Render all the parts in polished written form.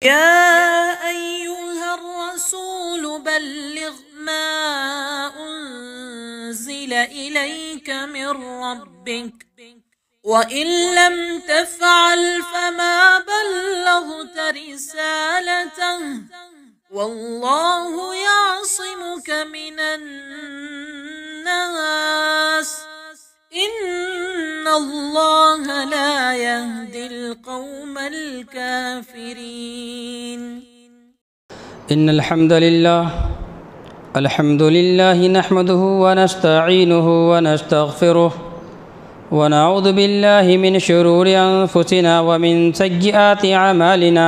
يا أيها الرسول بلغ ما أنزل إليك من ربك وإن لم تفعل فما بلغت رسالته والله يعصمك من الناس إن الله لا يهدي القوم الكافرين. إن الحمد لله نحمده ونستعينه ونستغفره ونعوذ بالله من شرور أنفسنا ومن سيئات أعمالنا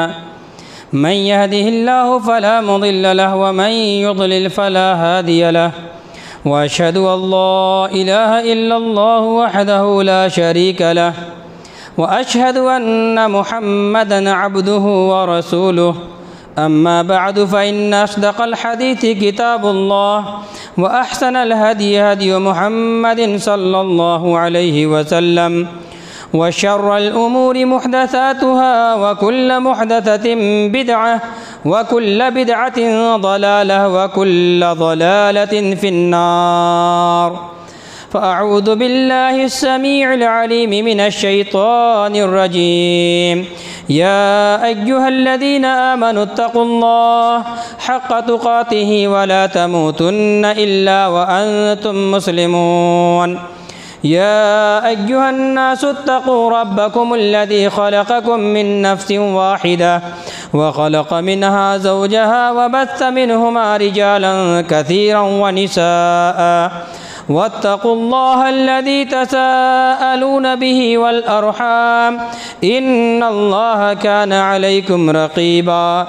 من يهده الله فلا مضل له ومن يضلل فلا هادي له وأشهد أن لا إله إلا الله وحده لا شريك له وأشهد أن محمدًا عبده ورسوله. أما بعد فإن أصدق الحديث كتاب الله وأحسن الهدي هدي محمد صلى الله عليه وسلم وشر الأمور محدثاتها وكل محدثة بدعة وكل بدعة ضلالة وكل ضلالة في النار. فأعوذ بالله السميع العليم من الشيطان الرجيم. يا أيها الذين آمنوا اتقوا الله حق تقاته ولا تموتن إلا وأنتم مسلمون. يا أيها الناس اتقوا ربكم الذي خلقكم من نفس واحدة وخلق منها زوجها وبث منهما رجالا كثيرا ونساء واتقوا الله الذي تساءلون به والأرحام إن الله كان عليكم رقيبا.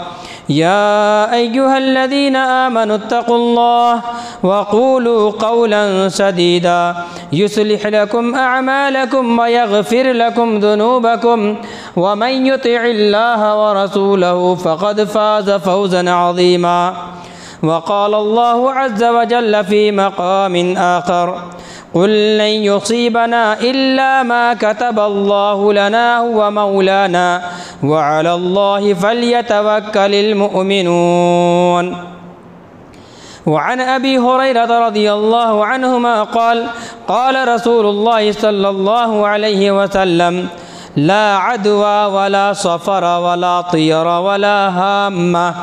يا أيها الذين آمنوا اتقوا الله وقولوا قولا سديدا يصلح لكم أعمالكم ويغفر لكم ذنوبكم ومن يطع الله ورسوله فقد فاز فوزا عظيما. وقال الله عز وجل في مقام آخر قل لن يصيبنا إلا ما كتب الله لنا هو مولانا وعلى الله فليتوكل المؤمنون. وعن أبي هريرة رضي الله عنهما قال قال رسول الله صلى الله عليه وسلم لا عدوى ولا صفر ولا طير ولا هامة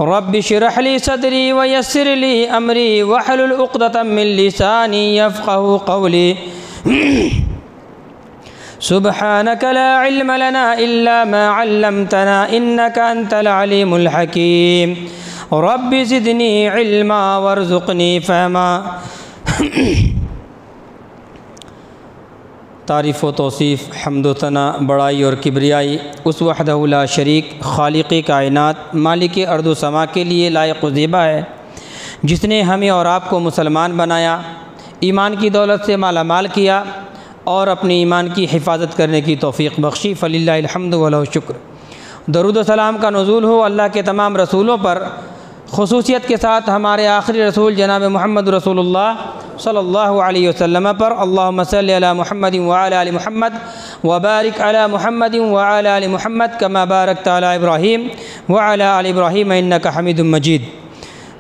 رب اشرح لي صدري ويسر لي أمري واحلل عقدة من لساني يفقه قولي. سبحانك لا علم لنا إلا ما علمتنا إنك أنت العليم الحكيم. رب زدني علما وارزقني فهما. تعریف و توصیف، حمد و ثنا، بڑائی اور کبریائی اس وحدہ لا شریک خالق کائنات مالک ارض و سما کے لیے لائق و زیبا ہے جس نے ہمیں اور آپ کو مسلمان بنایا، ایمان کی دولت سے مالا مال کیا اور اپنے ایمان کی حفاظت کرنے کی توفیق بخشی. فللہ الحمد ولہ الشکر. درود و سلام کا نزول ہو اللہ کے تمام رسولوں پر، خصوصیت کے ساتھ ہمارے آخری رسول جناب محمد رسول اللہ صلی اللہ علیہ وسلم پر. اللہم صلی علی محمد وعلی آل محمد وبارک علی محمد وعلی آل محمد کما بارکت علی ابراہیم وعلی آل ابراہیم انک حمید مجید.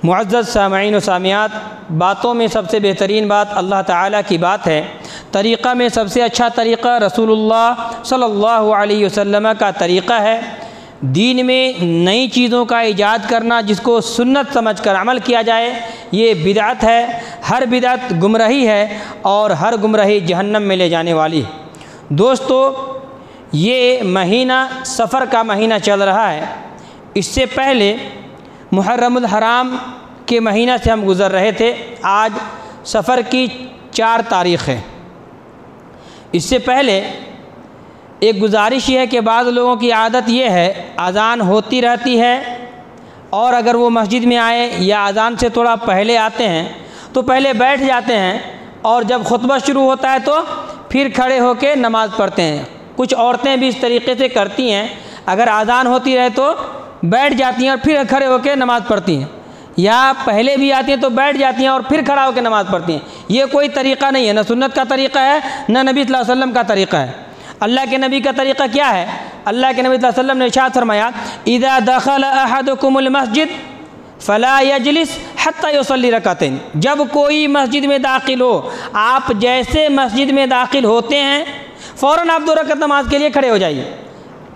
معزز سامعین و سامعات، باتوں میں سب سے بہترین بات اللہ تعالیٰ کی بات ہے. طریقہ میں سب سے اچھا طریقہ رسول اللہ صلی اللہ علیہ وسلم کا طریقہ ہے. دین میں نئی چیزوں کا ایجاد کرنا جس کو سنت سمجھ کر عمل کیا جائے یہ بدعت ہے. ہر بدعت گمراہی ہے اور ہر گمراہی جہنم میں لے جانے والی ہے. دوستو، یہ مہینہ سفر کا مہینہ چل رہا ہے. اس سے پہلے محرم الحرام کے مہینہ سے ہم گزر رہے تھے. آج سفر کی 4 تاریخ ہے. اس سے پہلے ایک گزارش یہ ہے کہ بعض لوگوں کی عادت یہ ہے اذان ہوتی رہتی ہے اور اگر وہ مسجد میں آئے یا اذان سے تھوڑا پہلے آتے ہیں تو پہلے بیٹھ جاتے ہیں اور جب خطبہ شروع ہوتا ہے تو پھر کھڑے ہو کے نماز پڑھتے ہیں. کچھ عورتیں بھی اس طریقے سے کرتی ہیں، اگر اذان ہوتی رہے تو بیٹھ جاتی ہیں اور پھر کھڑے ہو کے نماز پڑھتی ہیں، یا پہلے بھی آتی ہیں تو بیٹھ جاتی ہیں اور پھر کھڑا ہو کے نماز پڑھتی ہیں. یہ کوئی طریقہ نہیں ہے، نہ سنت کا طریقہ ہے نہ نبی صلی اللہ علیہ وسلم کا طریقہ ہے. اللہ کے نبی کا طریقہ کیا ہے؟ اللہ کے نبی صلی اللہ علیہ وسلم نے ارشاد فرمایا اذا دخل احدکم المسجد فلا یجلس حتی یصلی رکعتین، جب کوئی مسجد میں داخل ہو، آپ جیسے مسجد میں داخل ہوتے ہیں فوراً آپ 2 رکعت نماز کے لیے کھڑے ہو جائیے،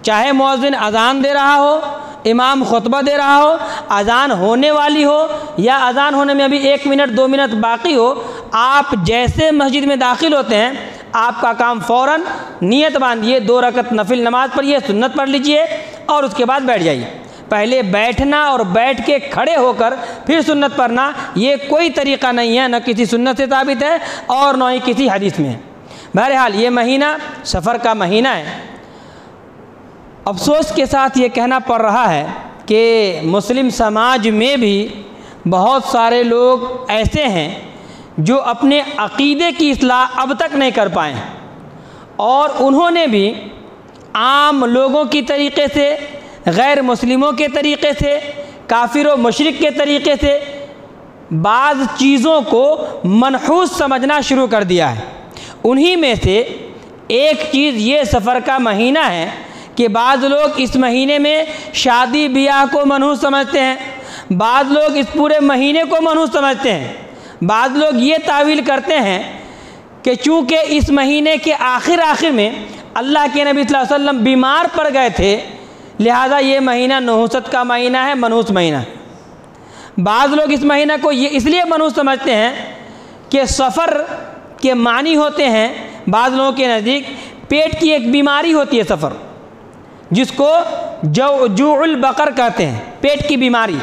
چاہے مؤذن اذان دے رہا ہو، امام خطبہ دے رہا ہو، اذان ہونے والی ہو یا اذان ہونے میں ابھی 1 منٹ 2 منٹ باقی ہو، آپ جیسے مسجد میں داخل ہوتے ہیں آپ کا کام فوراً نیت باندھیے، 2 رکعت نفل نماز پڑھیے، سنت پڑھ لیجئے اور اس کے بعد بیٹھ جائیے۔ پہلے بیٹھنا اور بیٹھ کے کھڑے ہو کر پھر سنت پڑھنا یہ کوئی طریقہ نہیں ہے، نہ کسی سنت سے ثابت ہے اور نہ ہی کسی حدیث میں ہے۔ بہرحال یہ مہینہ سفر کا مہینہ ہے۔ افسوس کے ساتھ یہ کہنا پڑ رہا ہے کہ مسلم سماج میں بھی بہت سارے لوگ ایسے ہیں جو اپنے عقیدے کی اصلاح اب تک نہیں کر پائے ہیں، اور انہوں نے بھی عام لوگوں کی طریقے سے، غیر مسلموں کے طریقے سے، کافر و مشرک کے طریقے سے بعض چیزوں کو منحوس سمجھنا شروع کر دیا ہے۔ انہی میں سے ایک چیز یہ سفر کا مہینہ ہے کہ بعض لوگ اس مہینے میں شادی بیاہ کو منحوس سمجھتے ہیں، بعض لوگ اس پورے مہینے کو منحوس سمجھتے ہیں، بعض لوگ یہ تعویل کرتے ہیں کہ چونکہ اس مہینے کے آخر میں اللہ کے نبی صلی اللہ علیہ وسلم بیمار پڑ گئے تھے لہٰذا یہ مہینہ نحوست کا مہینہ ہے، منحوس مہینہ۔ بعض لوگ اس مہینہ کو یہ اس لیے منحوس سمجھتے ہیں کہ سفر کے معنی ہوتے ہیں بعض لوگوں کے نزدیک پیٹ کی ایک بیماری ہوتی ہے سفر، جس کو جوع البقر کہتے ہیں، پیٹ کی بیماری،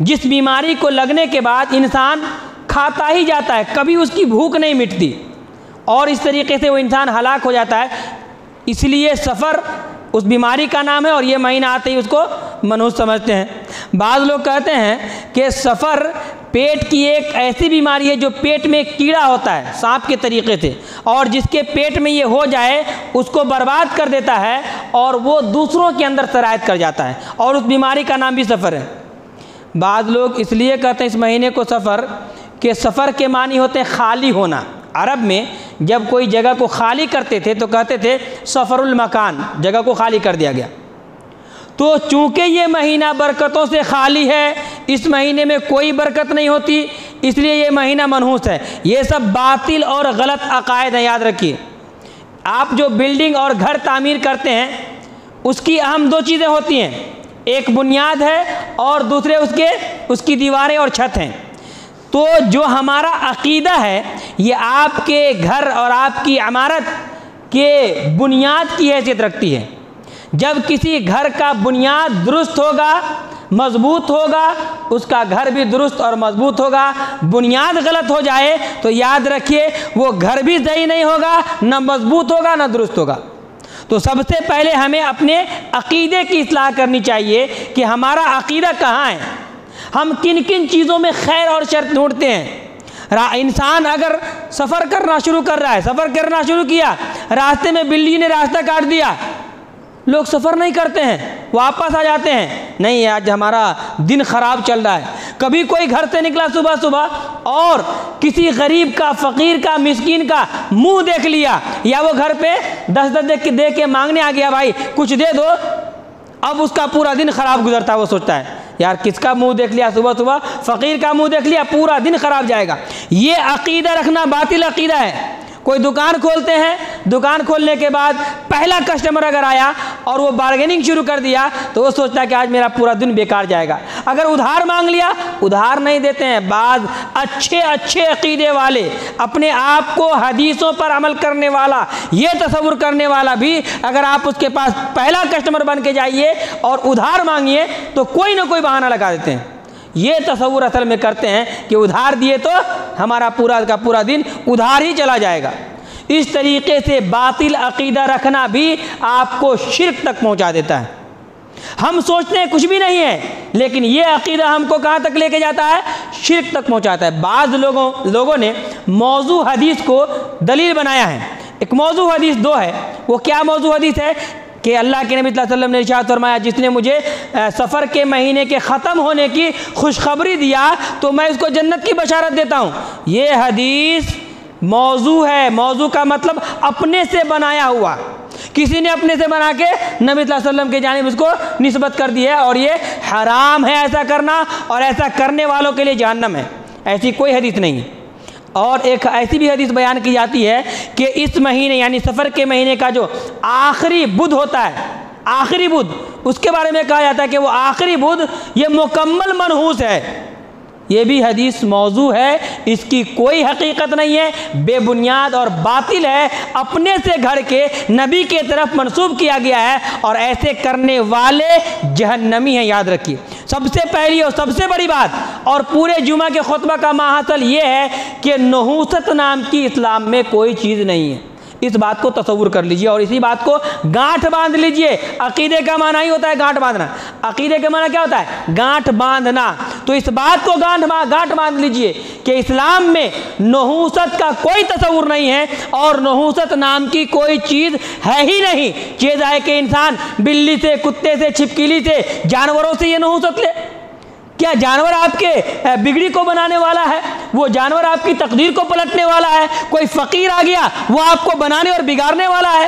جس بیماری کو لگنے کے بعد انسان کھاتا ہی جاتا ہے، کبھی اس کی بھوک نہیں مٹتی اور اس طریقے سے وہ انسان ہلاک ہو جاتا ہے۔ اس لیے سفر اس بیماری کا نام ہے اور یہ مہینہ آتے ہی اس کو منحوس سمجھتے ہیں۔ بعض لوگ کہتے ہیں کہ سفر پیٹ کی ایک ایسی بیماری ہے جو پیٹ میں ایک کیڑا ہوتا ہے سانپ کے طریقے سے، اور جس کے پیٹ میں یہ ہو جائے اس کو برباد کر دیتا ہے اور وہ دوسروں کے اندر سرایت کر جاتا ہے، اور اس بیماری کا نام بھی سفر ہے۔ بعض لوگ اس لیے کہتے ہیں اس مہینے کو سفر کہ سفر کے معنی ہوتے ہیں خالی ہونا۔ عرب میں جب کوئی جگہ کو خالی کرتے تھے تو کہتے تھے سفر المکان، جگہ کو خالی کر دیا گیا۔ تو چونکہ یہ مہینہ برکتوں سے خالی ہے، اس مہینے میں کوئی برکت نہیں ہوتی، اس لیے یہ مہینہ منحوس ہے۔ یہ سب باطل اور غلط عقائد ہیں، یاد رکھیے۔ آپ جو بلڈنگ اور گھر تعمیر کرتے ہیں اس کی اہم 2 چیزیں ہوتی ہیں، ایک بنیاد ہے اور دوسرے اس کی دیواریں اور چھت ہیں۔ تو جو ہمارا عقیدہ ہے یہ آپ کے گھر اور آپ کی عمارت کے بنیاد کی حیثیت رکھتی ہے۔ جب کسی گھر کا بنیاد درست ہوگا، مضبوط ہوگا، اس کا گھر بھی درست اور مضبوط ہوگا۔ بنیاد غلط ہو جائے تو یاد رکھیے وہ گھر بھی صحیح نہیں ہوگا، نہ مضبوط ہوگا نہ درست ہوگا۔ تو سب سے پہلے ہمیں اپنے عقیدے کی اصلاح کرنی چاہیے کہ ہمارا عقیدہ کہاں ہے، ہم کن کن چیزوں میں خیر اور شر ڈھونڈتے ہیں۔ انسان اگر سفر کرنا شروع کر رہا ہے، سفر کرنا شروع کیا، راستے میں بلی نے راستہ کاٹ دیا، لوگ سفر نہیں کرتے ہیں، واپس آ جاتے ہیں، نہیں آج ہمارا دن خراب چل رہا ہے۔ کبھی کوئی گھر سے نکلا صبح اور کسی غریب کا، فقیر کا، مسکین کا منہ دیکھ لیا، یا وہ گھر پہ 10 دے کے مانگنے آ گیا بھائی کچھ دے دو، اب اس کا پورا دن خراب گزرتا ہے۔ وہ سوچتا ہے یار کس کا منہ دیکھ لیا صبح، فقیر کا منہ دیکھ لیا، پورا دن خراب جائے گا۔ یہ عقیدہ رکھنا باطل عقیدہ ہے۔ کوئی دکان کھولتے ہیں، دکان کھولنے کے بعد پہلا کسٹمر اگر آیا اور وہ بارگیننگ شروع کر دیا تو وہ سوچتا ہے کہ آج میرا پورا دن بیکار جائے گا۔ اگر ادھار مانگ لیا، ادھار نہیں دیتے ہیں۔ بعض اچھے عقیدے والے، اپنے آپ کو حدیثوں پر عمل کرنے والا، یہ تصور کرنے والا بھی اگر آپ اس کے پاس پہلا کسٹمر بن کے جائیے اور ادھار مانگیے تو کوئی نہ کوئی بہانہ لگا دیتے ہیں۔ یہ تصور اصل میں کرتے ہیں کہ ادھار دیے تو ہمارا پورا کا پورا دن ادھار ہی چلا جائے گا۔ اس طریقے سے باطل عقیدہ رکھنا بھی آپ کو شرک تک پہنچا دیتا ہے۔ ہم سوچتے ہیں کچھ بھی نہیں ہے، لیکن یہ عقیدہ ہم کو کہاں تک لے کے جاتا ہے؟ شرک تک پہنچاتا ہے۔ بعض لوگوں نے موضوع حدیث کو دلیل بنایا ہے۔ ایک موضوع حدیث 2 ہے۔ وہ کیا موضوع حدیث ہے کہ اللہ کے نبی صلی اللہ علیہ وسلم نے ارشاد فرمایا جس نے مجھے سفر کے مہینے کے ختم ہونے کی خوشخبری دیا تو میں اس کو جنت کی بشارت دیتا ہوں۔ یہ حدیث موضوع ہے۔ موضوع کا مطلب اپنے سے بنایا ہوا، کسی نے اپنے سے بنا کے نبی صلی اللہ علیہ وسلم کے جانب اس کو نسبت کر دی ہے، اور یہ حرام ہے ایسا کرنا، اور ایسا کرنے والوں کے لیے جہنم ہے۔ ایسی کوئی حدیث نہیں ہے۔ اور ایک ایسی بھی حدیث بیان کی جاتی ہے کہ اس مہینے یعنی سفر کے مہینے کا جو آخری بدھ ہوتا ہے، آخری بدھ، اس کے بارے میں کہا جاتا ہے کہ وہ آخری بدھ یہ مکمل منحوس ہے۔ یہ بھی حدیث موضوع ہے، اس کی کوئی حقیقت نہیں ہے، بے بنیاد اور باطل ہے، اپنے سے گھڑ کے نبی کے طرف منسوب کیا گیا ہے، اور ایسے کرنے والے جہنمی ہیں، یاد رکھیے۔ سب سے پہلی اور سب سے بڑی بات اور پورے جمعہ کے خطبہ کا ماحصل یہ ہے کہ نحوست نام کی اسلام میں کوئی چیز نہیں ہے۔ اس بات کو تصور کر لیجئے اور اسی بات کو گانٹھ باندھ لیجئے۔ عقیدے کا معنی ہی ہوتا ہے گانٹھ باندھنا۔ عقیدے کا معنی کیا ہوتا ہے؟ گانٹھ باندھنا۔ تو اس بات کو گانٹھ باندھ لیجئے کہ اسلام میں نحوست کا کوئی تصور نہیں ہے، اور نحوست نام کی کوئی چیز ہے ہی نہیں۔ چیز ہے کہ انسان بلی سے، کتے سے، چھپکلی سے، جانوروں سے یہ نحوست لے؟ کیا جانور آپ کے بگڑی کو بنانے والا ہے؟ وہ جانور آپ کی تقدیر کو پلٹنے والا ہے؟ کوئی فقیر آ گیا وہ آپ کو بنانے اور بگاڑنے والا ہے؟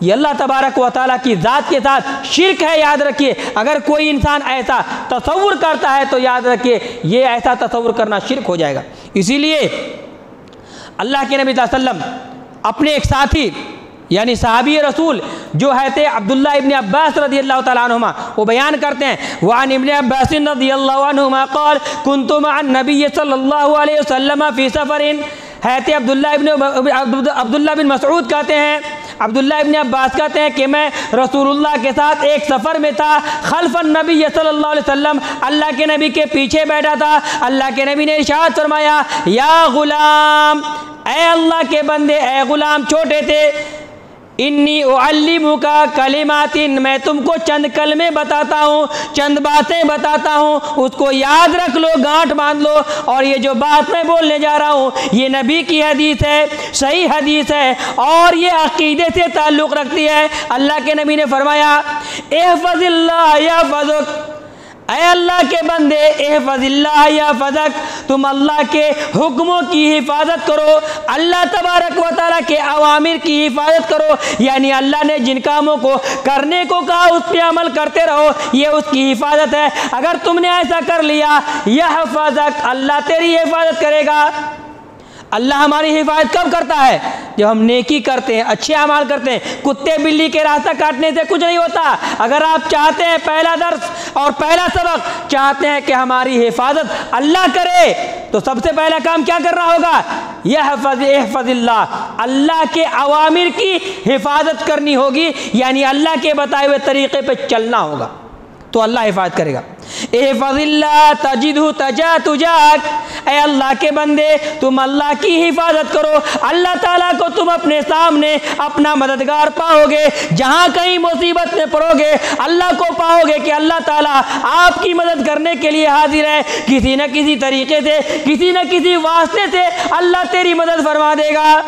یہ اللہ تبارک و تعالیٰ کی ذات کے ساتھ شرک ہے، یاد رکھیے۔ اگر کوئی انسان ایسا تصور کرتا ہے تو یاد رکھیے یہ ایسا تصور کرنا شرک ہو جائے گا۔ اسی لیے اللہ کے نبی صلی اللہ علیہ وسلم اپنے ایک ساتھی یعنی صحابی رسول جو ہے تھے عبداللہ ابن عباس رضی اللہ تعالیٰ عنہما، وہ بیان کرتے ہیں وعن ابن عباس رضی اللہ عنہما قال كنت مع النبی صلی اللہ علیہ وسلم فی سفر۔ ہے عبداللہ بن مسعود کہتے ہیں، عبداللہ ابن عباس کہتے ہیں کہ میں رسول اللہ کے ساتھ ایک سفر میں تھا، خلف النبی صلی اللہ علیہ وسلم، اللہ کے نبی کے پیچھے بیٹھا تھا۔ اللہ کے نبی نے ارشاد فرمایا یا غلام، اے اللہ کے بندے، اے غلام، چھوٹے تھے، انی اعلمک کلمات، میں تم کو چند کلمے بتاتا ہوں، چند باتیں بتاتا ہوں، اس کو یاد رکھ لو، گانٹھ باندھ لو۔ اور یہ جو بات میں بولنے جا رہا ہوں یہ نبی کی حدیث ہے، صحیح حدیث ہے، اور یہ عقیدے سے تعلق رکھتی ہے۔ اللہ کے نبی نے فرمایا احفظ اللہ یحفظک، اے اللہ کے بندے، احفظ اللہ یحفظک، تم اللہ کے حکموں کی حفاظت کرو، اللہ تبارک و تعالیٰ کے اوامر کی حفاظت کرو، یعنی اللہ نے جن کاموں کو کرنے کو کہا اس پہ عمل کرتے رہو، یہ اس کی حفاظت ہے۔ اگر تم نے ایسا کر لیا یحفظک، اللہ تیری حفاظت کرے گا۔ اللہ ہماری حفاظت کب کرتا ہے؟ جب ہم نیکی کرتے ہیں، اچھے اعمال کرتے ہیں۔ کتے بلی کے راستہ کاٹنے سے کچھ نہیں ہوتا۔ اگر آپ چاہتے ہیں پہلا درس اور پہلا سبق چاہتے ہیں کہ ہماری حفاظت اللہ کرے تو سب سے پہلا کام کیا کرنا ہوگا؟ احفظ اللہ، اللہ کے اوامر کی حفاظت کرنی ہوگی، یعنی اللہ کے بتائے ہوئے طریقے پہ چلنا ہوگا تو اللہ حفاظت کرے گا۔ احفظ اللہ تجدہ تجاک، اے اللہ کے بندے تم اللہ کی حفاظت کرو، اللہ تعالیٰ کو تم اپنے سامنے اپنا مددگار پاؤ گے۔ جہاں کہیں مصیبت میں پڑو گے اللہ کو پاؤ گے کہ اللہ تعالیٰ آپ کی مدد کرنے کے لیے حاضر ہے، کسی نہ کسی طریقے سے، کسی نہ کسی واسطے سے اللہ تیری مدد فرما دے گا۔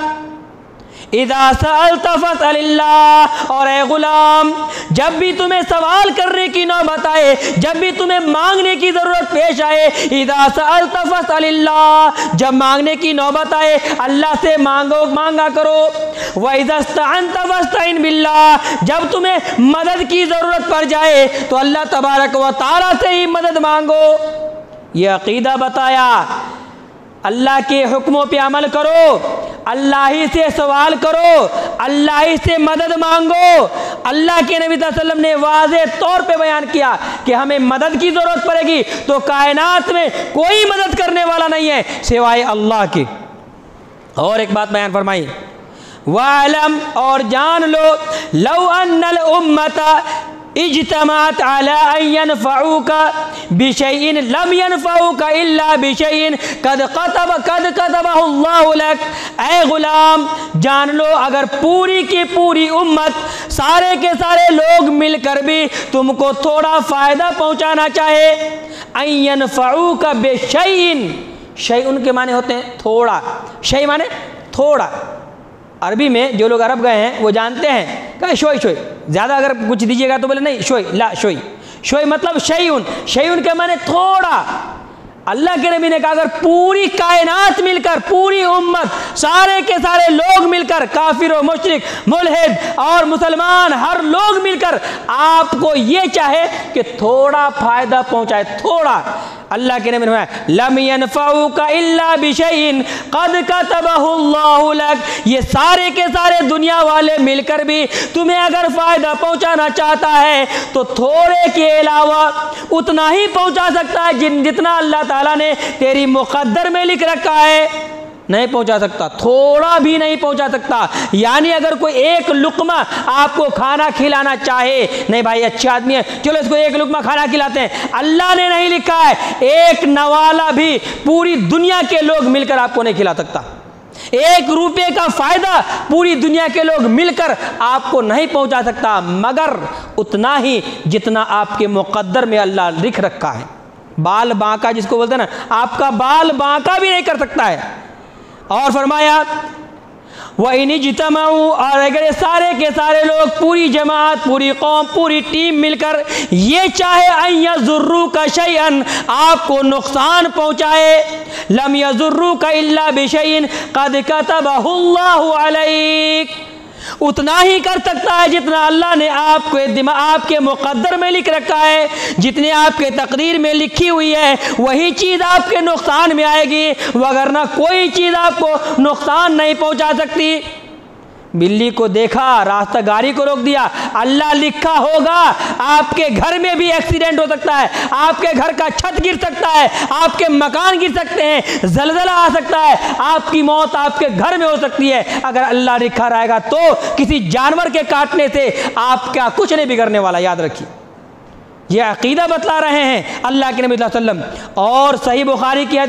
اذا سألت فاسأل اللہ، اور اے غلام جب بھی تمہیں سوال کرنے کی نوبت آئے، جب بھی تمہیں مانگنے کی ضرورت پیش آئے، اذا سألت فاسأل اللہ، جب مانگنے کی نوبت آئے اللہ سے مانگا کرو۔ وَإِذَا اسْتَعَنْتَ فَاسْتَعِنْ بِاللَّهِ، جب تمہیں مدد کی ضرورت پڑ جائے تو اللہ تبارک و تعالیٰ سے ہی مدد مانگو۔ یہ عقیدہ بتایا، اللہ کے حکموں پہ عمل کرو، اللہ ہی سے سوال کرو، اللہ ہی سے مدد مانگو۔ اللہ کے نبی صلی اللہ علیہ وسلم نے واضح طور پہ بیان کیا کہ ہمیں مدد کی ضرورت پڑے گی تو کائنات میں کوئی مدد کرنے والا نہیں ہے سوائے اللہ کی۔ اور ایک بات بیان فرمائی، وَعَلَمْ، اور جان لو، لَوْ أَنَّ الْأُمَّةَ اجتمعت على ان ينفعوك بشيء لم ينفعوك الا بشيء قد كتبه الله لك، اے غلام جان لو اگر پوری کی پوری امت، سارے کے سارے لوگ مل کر بھی تم کو تھوڑا فائدہ پہنچانا چاہے، ان ينفعوك بشيء، شيء کے معنی ہوتے ہیں تھوڑا، شيء معنی تھوڑا۔ عربی میں جو لوگ عرب گئے ہیں وہ جانتے ہیں کہ شوئی شوئی، زیادہ اگر کچھ دیجیے گا تو بولے نہیں شوئی، لا شوئی، شوئی مطلب شیئن، شیئن کے معنی تھوڑا۔ اللہ کے نبی نے کہا اگر پوری کائنات مل کر، پوری امت، سارے کے سارے لوگ مل کر، کافر و مشرک، ملحد اور مسلمان، ہر لوگ مل کر آپ کو یہ چاہے کہ تھوڑا فائدہ پہنچائے، تھوڑا، اللہ کے نبی نے فرمایا لم ينفعوك الا بشيء قد كتبه الله لك، یہ سارے کے سارے دنیا والے مل کر بھی تمہیں اگر فائدہ پہنچانا چاہتا ہے تو تھوڑے کے علاوہ اتنا ہی پہنچا سکتا ہے جتنا اللہ تعالیٰ نے تیری مقدر میں لکھ رکھا ہے، نہیں پہنچا سکتا، تھوڑا بھی نہیں پہنچا سکتا۔ یعنی اگر کوئی ایک لقمہ آپ کو کھانا کھلانا چاہے، نہیں بھائی اچھے آدمی ہے چلو اس کو ایک لقمہ کھانا کھلاتے ہیں، اللہ نے نہیں لکھا ہے ایک نوالا بھی پوری دنیا کے لوگ مل کر آپ کو نہیں کھلا سکتا، 1 روپے کا فائدہ پوری دنیا کے لوگ مل کر آپ کو نہیں پہنچا سکتا، مگر اتنا ہی جتنا آپ کے مقدر میں اللہ لکھ رکھا ہے۔ بال بانکا جس کو بولتے ہیں نا، آپ کا بال بانکا بھی نہیں کر سکتا ہے۔ اور فرمایا وَإِنِ اجْتَمَعُوا، اور اگر یہ سارے کے سارے لوگ، پوری جماعت، پوری قوم، پوری ٹیم مل کر یہ چاہے أَن يَضُرُّوكَ شَيْئًا، آپ کو نقصان پہنچائے، لَمْ يَضُرُّوكَ إِلَّا بِشَيْءٍ قَدْ كَتَبَهُ اللَّهُ عَلَيْكَ، اتنا ہی کر سکتا ہے جتنا اللہ نے آپ کے مقدر میں لکھ رکھا ہے، جتنے آپ کے تقدیر میں لکھی ہوئی ہے وہی چیز آپ کے نقصان میں آئے گی، وگرنہ کوئی چیز آپ کو نقصان نہیں پہنچا سکتی۔ بلی کو دیکھا، راستہ گاڑی کو روک دیا، اللہ لکھا ہوگا آپ کے گھر میں بھی ایکسیڈنٹ ہو سکتا ہے، آپ کے گھر کا چھت گر سکتا ہے، آپ کے مکان گر سکتے ہیں، زلزلہ آ سکتا ہے، آپ کی موت آپ کے گھر میں ہو سکتی ہے۔ اگر اللہ لکھا رہے گا تو کسی جانور کے کاٹنے سے آپ کا کچھ نہیں بگڑنے والا، یاد رکھیے۔ یہ عقیدہ بتلا رہے ہیں اللہ کے نبی صلی اللہ علیہ وسلم۔ اور صحیح بخاری کی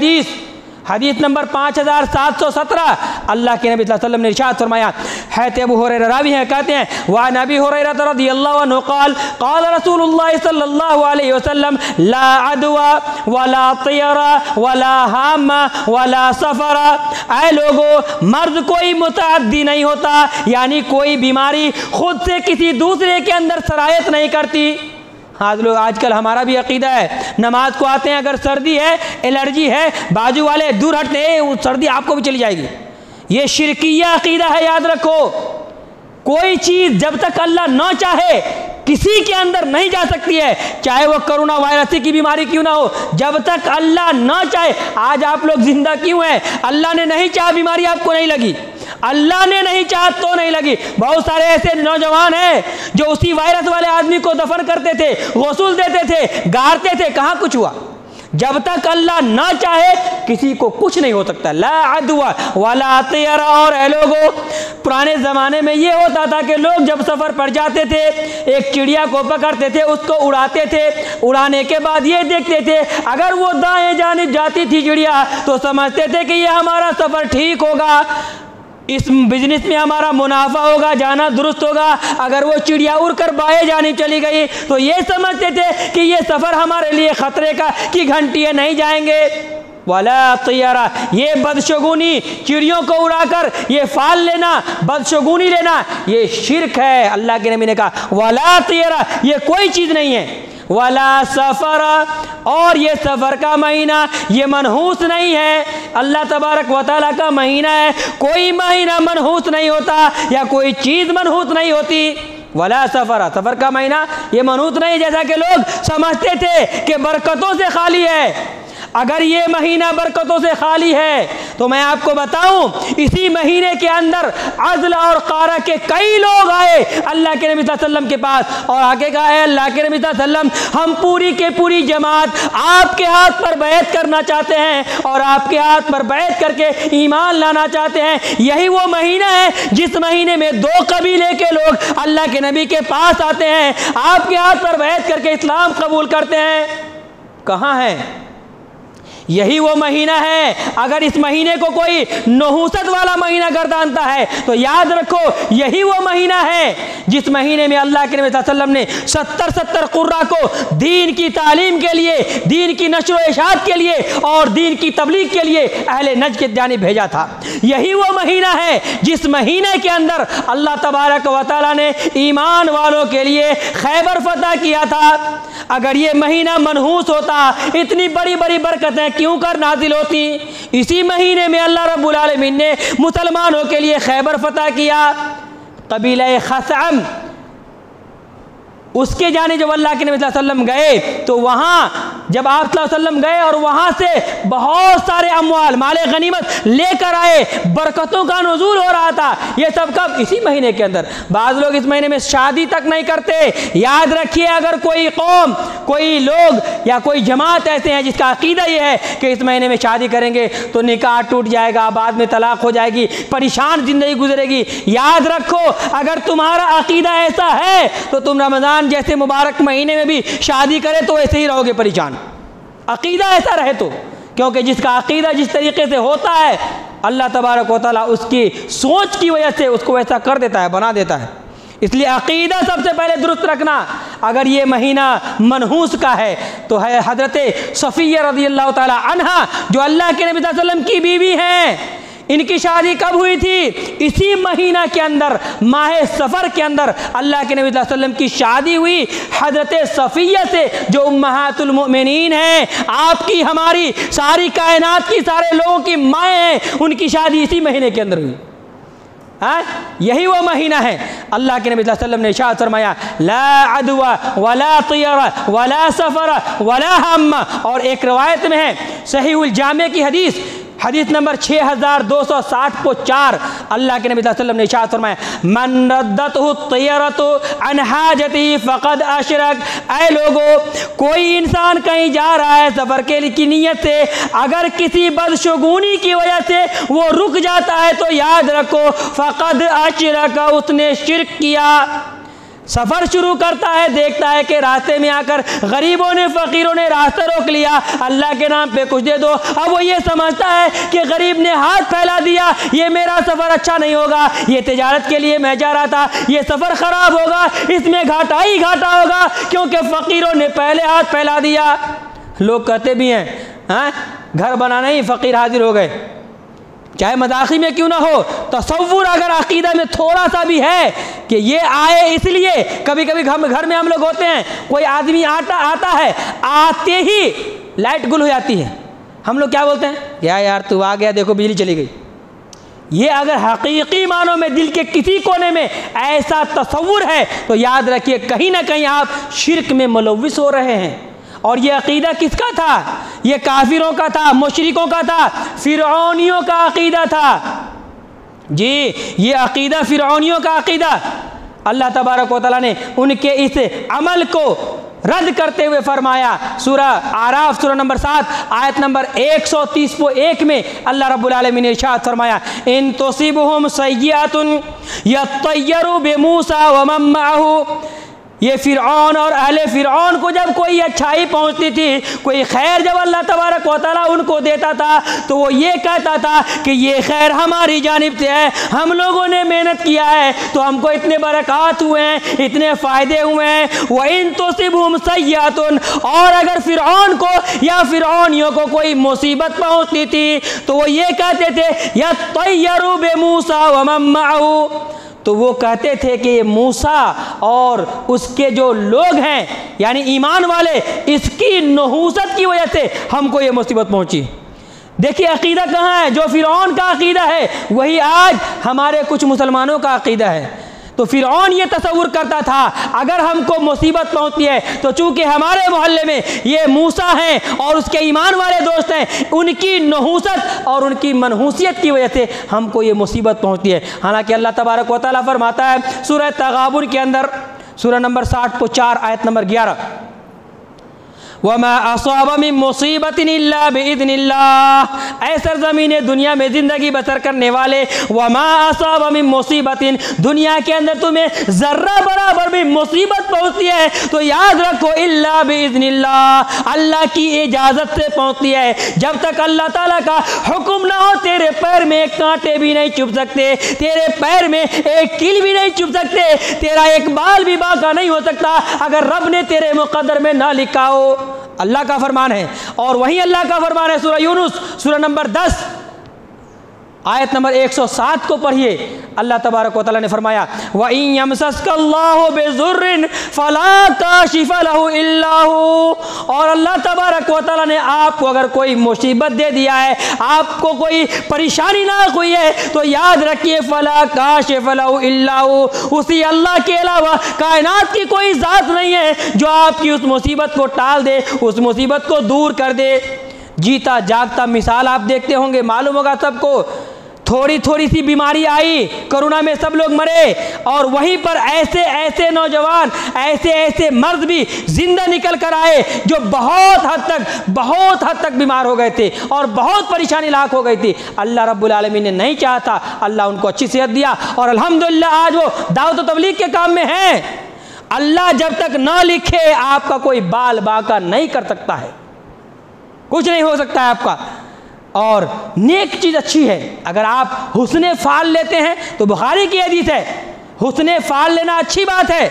حدیث نمبر 5717، اللہ کے نبی صلی اللہ علیہ وسلم نے ارشاد فرمایا، حضرت ابو ہریرہ راوی ہیں، کہتے ہیں وعن ابی ہریرہ رضی اللہ عنہ قال قال رسول اللہ صلی اللہ علیہ وسلم لا عدوى ولا طیر ولا حام ولا سفر، اے لوگو مرض کوئی متعدی نہیں ہوتا، یعنی کوئی بیماری خود سے کسی دوسرے کے اندر سرایت نہیں کرتی۔ آج کل ہمارا بھی عقیدہ ہے، نماز کو آتے ہیں اگر سردی ہے، الرجی ہے، بازو والے دور ہٹتے ہیں، وہ سردی آپ کو بھی چلی جائے گی، یہ شرکیہ عقیدہ ہے، یاد رکھو۔ کوئی چیز جب تک اللہ نہ چاہے کسی کے اندر نہیں جا سکتی ہے، چاہے وہ کرونا وائرس کی بیماری کیوں نہ ہو، جب تک اللہ نہ چاہے۔ آج آپ لوگ زندہ کیوں ہیں؟ اللہ نے نہیں چاہا بیماری آپ کو نہیں لگی، اللہ نے نہیں چاہا تو نہیں لگی۔ بہت سارے ایسے نوجوان ہیں جو اسی وائرس والے آدمی کو دفن کرتے تھے، غسل دیتے تھے، گارتے تھے، کہاں کچھ ہوا؟ جب تک اللہ نہ چاہے کسی کو کچھ نہیں ہو سکتا۔ لا عدوى ولا طیر، اور اے لوگو پرانے زمانے میں یہ ہوتا تھا کہ لوگ جب سفر پر جاتے تھے ایک چڑیا کو پکڑتے تھے، اس کو اڑاتے تھے، اڑانے کے بعد یہ دیکھتے تھے اگر وہ دائیں جانب جاتی تھی چڑیا تو سمجھتے تھے کہ یہ ہمارا سفر ٹھیک ہوگا، اس بزنس میں ہمارا منافع ہوگا، جانا درست ہوگا۔ اگر وہ چڑیا اڑ کر بائیں جانب چلی گئی تو یہ سمجھتے تھے کہ یہ سفر ہمارے لیے خطرے کی گھنٹی ہے، نہیں جائیں گے۔ ولا طیرہ، یہ بدشگونی، چڑیوں کو اڑا کر یہ فال لینا، بدشگونی لینا، یہ شرک ہے۔ اللہ کے نبی نے کہا ولا طیرہ، یہ کوئی چیز نہیں ہے۔ ولا سفر، اور یہ سفر کا مہینہ یہ منحوس نہیں ہے، اللہ تبارک و تعالیٰ کا مہینہ ہے، کوئی مہینہ منحوس نہیں ہوتا یا کوئی چیز منحوس نہیں ہوتی۔ ولا سفر، سفر کا مہینہ یہ منحوس نہیں، جیسا کہ لوگ سمجھتے تھے کہ برکتوں سے خالی ہے۔ اگر یہ مہینہ برکتوں سے خالی ہے تو میں آپ کو بتاؤں اسی مہینے کے اندر عزل اور قارہ کے کئی لوگ آئے اللہ کے نبی صلی اللہ علیہ وسلم کے پاس اور آگے کہا ہے اللہ کے نبی صلی اللہ علیہ وسلم ہم پوری کے پوری جماعت آپ کے ہاتھ پر بیعت کرنا چاہتے ہیں اور آپ کے ہاتھ پر بیعت کر کے ایمان لانا چاہتے ہیں۔ یہی وہ مہینہ ہے جس مہینے میں 2 قبیلے کے لوگ اللہ کے نبی کے پاس آتے ہیں، آپ کے ہاتھ پر بیعت کر کے اسلام قبول کرتے ہیں۔ کہاں ہے؟ یہی وہ مہینہ ہے۔ اگر اس مہینے کو کوئی نحوست والا مہینہ گردانتا ہے تو یاد رکھو یہی وہ مہینہ ہے جس مہینے میں اللہ کے نبی صلی اللہ علیہ وسلم نے 70 قرہ کو دین کی تعلیم کے لیے، دین کی نشر و اشاعت کے لیے اور دین کی تبلیغ کے لیے اہل نجد کی جانب بھیجا تھا۔ یہی وہ مہینہ ہے جس مہینے کے اندر اللہ تبارک و تعالیٰ نے ایمان والوں کے لیے خیبر فتح کیا تھا۔ اگر یہ مہینہ منحوس ہوتا اتنی بڑی بڑی برکتیں کیوں کر نازل ہوتی؟ اسی مہینے میں اللہ رب العالمین نے مسلمانوں کے لیے خیبر فتح کیا۔ قبیلہ خثعم اس کے جانے جب اللہ کے نبی صلی اللہ علیہ وسلم گئے تو وہاں جب آپ صلی اللہ علیہ وسلم گئے اور وہاں سے بہت سارے اموال مال غنیمت لے کر آئے، برکتوں کا نزول ہو رہا تھا۔ یہ سب کب؟ اسی مہینے کے اندر۔ بعض لوگ اس مہینے میں شادی تک نہیں کرتے۔ یاد رکھیے، اگر کوئی قوم، کوئی لوگ یا کوئی جماعت ایسے ہیں جس کا عقیدہ یہ ہے کہ اس مہینے میں شادی کریں گے تو نکاح ٹوٹ جائے گا، بعد میں طلاق ہو جائے گی، پریشان زندگی گزرے گی، یاد رکھو اگر تمہارا عقیدہ ایسا ہے تو تم رمضان جیسے مبارک مہینے میں بھی شادی کرے تو ایسے ہی رہو گے پریشان، عقیدہ ایسا رہے تو۔ کیونکہ جس کا عقیدہ جس طریقے سے ہوتا ہے اللہ تبارک و تعالیٰ اس کی سوچ کی وجہ سے اس کو ویسا کر دیتا ہے، بنا دیتا ہے۔ اس لیے عقیدہ سب سے پہلے درست رکھنا۔ اگر یہ مہینہ منحوس کا ہے تو ہے حضرت صفیہ رضی اللہ تعالی عنہا جو اللہ کے نبی صلی اللہ علیہ وسلم کی بیوی ہیں، ان کی شادی کب ہوئی تھی؟ اسی مہینہ کے اندر، ماہ سفر کے اندر اللہ کے نبی صلی اللہ علیہ وسلم کی شادی ہوئی حضرت صفیہ سے جو امہات المؤمنین ہیں، آپ کی، ہماری، ساری کائنات کی، سارے لوگوں کی مائیں ہیں، ان کی شادی اسی مہینے کے اندر ہوئی۔ یہی وہ مہینہ ہے۔ اللہ کے نبی صلی اللہ علیہ وسلم نے ارشاد فرمایا لا عدوى ولا طیر ولا سفر ولا ہم، اور ایک روایت میں ہے صحیح الجامع کی حدیث نمبر 6260.4، اللہ کے نبی صلی اللہ علیہ وسلم نے ارشاد فرمایا من ردته الطیرۃ عن حاجته فقد اشرک۔ اے لوگو، کوئی انسان کہیں جا رہا ہے سفر کے کی نیت سے، اگر کسی بدشگونی کی وجہ سے وہ رک جاتا ہے تو یاد رکھو فقد اشرک، اس نے شرک کیا۔ سفر شروع کرتا ہے، دیکھتا ہے کہ راستے میں آ کر غریبوں نے، فقیروں نے راستہ روک لیا، اللہ کے نام پہ کچھ دے دو۔ اب وہ یہ سمجھتا ہے کہ غریب نے ہاتھ پھیلا دیا، یہ میرا سفر اچھا نہیں ہوگا، یہ تجارت کے لیے میں جا رہا تھا، یہ سفر خراب ہوگا، اس میں گھاٹا ہی گھاٹا ہوگا کیونکہ فقیروں نے پہلے ہاتھ پھیلا دیا۔ لوگ کہتے بھی ہیں گھر بنانا ہی فقیر حاضر ہو گئے، چاہے مذاقی میں کیوں نہ ہو، تصور اگر عقیدہ میں تھوڑا سا بھی ہے کہ یہ آئے اس لیے، کبھی کبھی گھر میں ہم لوگ ہوتے ہیں، کوئی آدمی آتا ہے، آتے ہی لائٹ گل ہو جاتی ہے، ہم لوگ کیا بولتے ہیں؟ یار تو آ گیا، دیکھو بجلی چلی گئی۔ یہ اگر حقیقی معنوں میں دل کے کسی کونے میں ایسا تصور ہے تو یاد رکھیے کہیں نہ کہیں آپ شرک میں ملوث ہو رہے ہیں۔ اور یہ عقیدہ کس کا تھا؟ یہ کافروں کا تھا، مشرکوں کا تھا، فرعونیوں کا عقیدہ تھا۔ جی، یہ عقیدہ فرعونیوں کا عقیدہ، اللہ تبارک و تعالیٰ نے ان کے اس عمل کو رد کرتے ہوئے فرمایا، سورہ اعراف سورہ نمبر 7 آیت نمبر 130.1 میں اللہ رب العالمین نے ارشاد فرمایا ان تصیبہم سیئۃ یطیروا بموسیٰ ومن معہ۔ یہ فرعون اور اہل فرعون کو جب کوئی اچھائی پہنچتی تھی، کوئی خیر جب اللہ تبارک و تعالیٰ ان کو دیتا تھا تو وہ یہ کہتا تھا کہ یہ خیر ہماری جانب سے ہے، ہم لوگوں نے محنت کیا ہے تو ہم کو اتنے برکات ہوئے ہیں، اتنے فائدے ہوئے ہیں۔ وَإِن تُصِبْهُمْ سَيِّئَةٌ، اور اگر فرعون کو یا فرعونیوں کو کوئی مصیبت پہنچتی تھی تو وہ یہ کہتے تھے یطیروا بموسیٰ ومن معہ، تو وہ کہتے تھے کہ یہ موسیٰ اور اس کے جو لوگ ہیں یعنی ایمان والے، اس کی نحوست کی وجہ سے ہم کو یہ مصیبت پہنچی۔ دیکھیے عقیدہ کہاں ہے؟ جو فرعون کا عقیدہ ہے وہی آج ہمارے کچھ مسلمانوں کا عقیدہ ہے۔ تو فرعون یہ تصور کرتا تھا اگر ہم کو مصیبت پہنچتی ہے تو چونکہ ہمارے محلے میں یہ موسیٰ ہیں اور اس کے ایمان والے دوست ہیں، ان کی نحوست اور ان کی منحوسیت کی وجہ سے ہم کو یہ مصیبت پہنچتی ہے۔ حالانکہ اللہ تبارک و تعالیٰ فرماتا ہے سورہ تغابن کے اندر سورہ نمبر 60.4 آیت نمبر 11 وَمَا أَصَابَ مِن مُّصِيبَةٍ إِلَّا بِإِذْنِ اللَّهِ، اے سرزمین دنیا میں زندگی بسر کرنے والے، وَمَا أَصَابَ مِن مُّصِيبَةٍ، دنیا کے اندر تمہیں ذرہ برابر بھی مصیبت پہنچتی ہے تو یاد رکھو إِلَّا بِإِذْنِ اللَّهِ، اللہ کی اجازت سے پہنچتی ہے۔ جب تک اللہ تعالیٰ کا حکم نہ ہو تیرے پیر میں ایک کانٹے بھی نہیں چبھ سکتے، تیرے پیر میں ایک کیل بھی نہیں چبھ سکتے، تیرا ایک بال بھی باقی نہیں ہو سکتا اگر رب نے تیرے مقدر میں نہ لکھا ہو۔ اللہ کا فرمان ہے۔ اور وہیں اللہ کا فرمان ہے سورہ یونس سورہ نمبر 10 آیت نمبر 107 کو پڑھیے، اللہ تبارک و تعالیٰ نے فرمایا وَإِن يَمْسَسْكَ اللَّهُ بِضُرٍّ فَلَا كَاشِفَ لَهُ إِلَّا هُوَ، اور اللہ تبارک و تعالیٰ نے آپ کو اگر کوئی مصیبت دے دیا ہے، آپ کو کوئی پریشانی لاحق ہوئی ہے، تو یاد رکھیے فَلَا كَاشِفَ لَهُ إِلَّا هُوَ، اسی اللہ کے علاوہ کائنات کی کوئی ذات نہیں ہے جو آپ کی اس مصیبت کو ٹال دے، اس مصیبت کو دور کر دے۔ جیتا جاگتا مثال آپ دیکھتے ہوں گے، معلوم ہوگا سب کو، تھوڑی سی بیماری آئی، کرونا میں سب لوگ مرے، اور وہیں پر ایسے نوجوان، ایسے مرد بھی زندہ نکل کر آئے جو بہت حد تک بیمار ہو گئے تھے اور بہت پریشانی لاحق ہو گئی تھی۔ اللہ رب العالمین نے نہیں چاہا تھا، اللہ ان کو اچھی صحت دیا، اور الحمدللہ آج وہ دعوت و تبلیغ کے کام میں ہیں۔ اللہ جب تک نہ لکھے آپ کا کوئی بال باقا نہیں کر سکتا ہے، کچھ نہیں ہو سکتا ہے آپ کا۔ اور نیک چیز اچھی ہے، اگر آپ حسن فعل لیتے ہیں تو بخاری کی حدیث ہے، حسن فعل لینا اچھی بات ہے،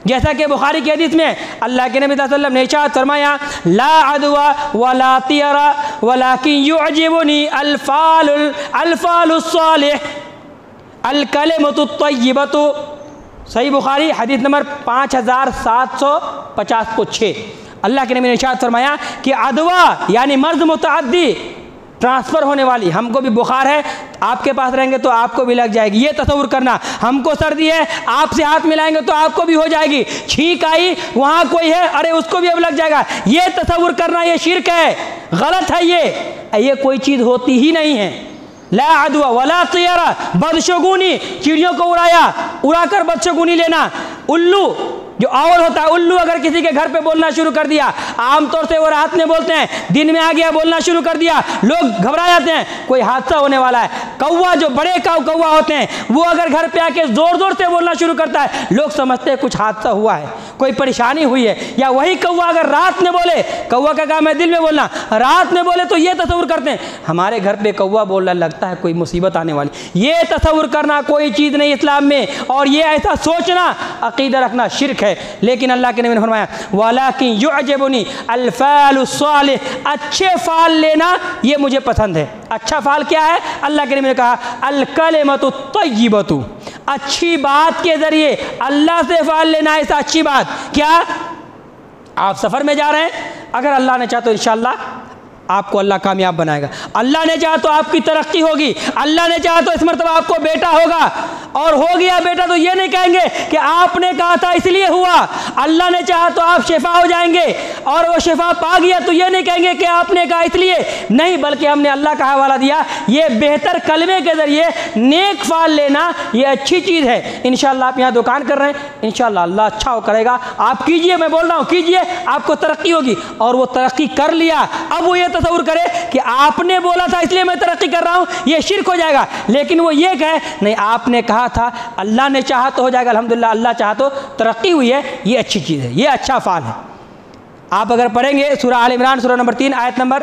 جیسا کہ بخاری کی حدیث میں اللہ کے نبی صلی اللہ علیہ وسلم نے ارشاد فرمایا لا عدوى ولا طیر ولكن يعجبني الفعل الصالح الکلمۃ الطیبۃ، صحیح بخاری حدیث نمبر 5750/6۔ اللہ کے نبی نے ارشاد فرمایا کہ عدوہ یعنی مرض متعدی، ٹرانسفر ہونے والی، ہم کو بھی بخار ہے، آپ کے پاس رہیں گے تو آپ کو بھی لگ جائے گی، یہ تصور کرنا، ہم کو سردی ہے، آپ سے ہاتھ ملائیں گے تو آپ کو بھی ہو جائے گی، چھینک آئی وہاں کوئی ہے، ارے اس کو بھی اب لگ جائے گا، یہ تصور کرنا یہ شرک ہے، غلط ہے، یہ کوئی چیز ہوتی ہی نہیں ہے۔ لا عدوى ولا طیر، بدشگونی، چڑیوں کو اڑا کر بدشگونی لینا، الو جو آول ہوتا ہے، الو اگر کسی کے گھر پہ بولنا شروع کر دیا، عام طور سے وہ رات میں بولتے ہیں، دن میں آ گیا بولنا شروع کر دیا، لوگ گھبرا جاتے ہیں، کوئی حادثہ ہونے والا ہے۔ کوا جو بڑے کوا ہوتے ہیں، وہ اگر گھر پہ آ کے زور سے بولنا شروع کرتا ہے، لوگ سمجھتے ہیں کچھ حادثہ ہوا ہے، کوئی پریشانی ہوئی ہے۔ یا وہی کوا اگر رات میں بولے، کوا کا کام ہے دل میں بولنا، رات میں بولے تو یہ تصور کرتے ہیں ہمارے گھر پہ کوا بولنا، لگتا ہے کوئی مصیبت آنے والی۔ یہ تصور کرنا کوئی چیز نہیں اسلام میں، اور یہ ایسا سوچنا، عقیدہ رکھنا شرک ہے۔ لیکن اللہ کے نبی نے فرمایا وَلَكِنْ يُعْجِبُنِي الْفَعْلُ الصَّالِحُ، اچھے فعل لینا یہ مجھے پسند ہے۔ اچھا فعل کیا ہے؟ اللہ کے نبی نے کہا الکلمۃ الطیبۃ، اچھی بات کے ذریعے اللہ سے فعل لینا، ایسا اچھی بات کیا؟ آپ سفر میں جا رہے ہیں، اگر اللہ نے چاہا تو انشاءاللہ آپ کو اللہ کامیاب بنائے گا، اللہ نے چاہا تو آپ کی ترقی ہوگی، اللہ نے چاہا تو اس مرتبہ آپ کو بیٹا ہوگا، اور ہو گیا بیٹا تو یہ نہیں کہیں گے کہ آپ نے کہا تھا اس لیے ہوا، اللہ نے چاہا تو آپ شفا ہو جائیں گے، اور وہ شفا پا گیا تو یہ نہیں کہیں گے کہ آپ نے کہا اس لیے نہیں، بلکہ ہم نے اللہ کا حوالہ دیا۔ یہ بہتر کلمے کے ذریعے نیک فعل لینا یہ اچھی چیز ہے۔ انشاءاللہ آپ یہاں دکان کر رہے ہیں، انشاءاللہ اللہ اچھا کرے گا، آپ کیجئے، میں بول رہا ہوں کیجئے، آپ کو ترقی ہوگی، اور وہ ترقی کر لیا، اب وہ یہ تصور کرے کہ آپ نے بولا تھا اس لیے میں ترقی کر رہا ہوں، یہ شرک ہو جائے گا۔ لیکن وہ یہ کہے نہیں، آپ نے کہا تھا، اللہ نے چاہا تو ہو جائے گا، الحمدللہ اللہ چاہا تو ترقی ہوئی ہے، یہ اچھی چیز ہے، یہ اچھا فعل ہے۔ آپ اگر پڑھیں گے سورہ آل عمران سورہ نمبر 3 آیت نمبر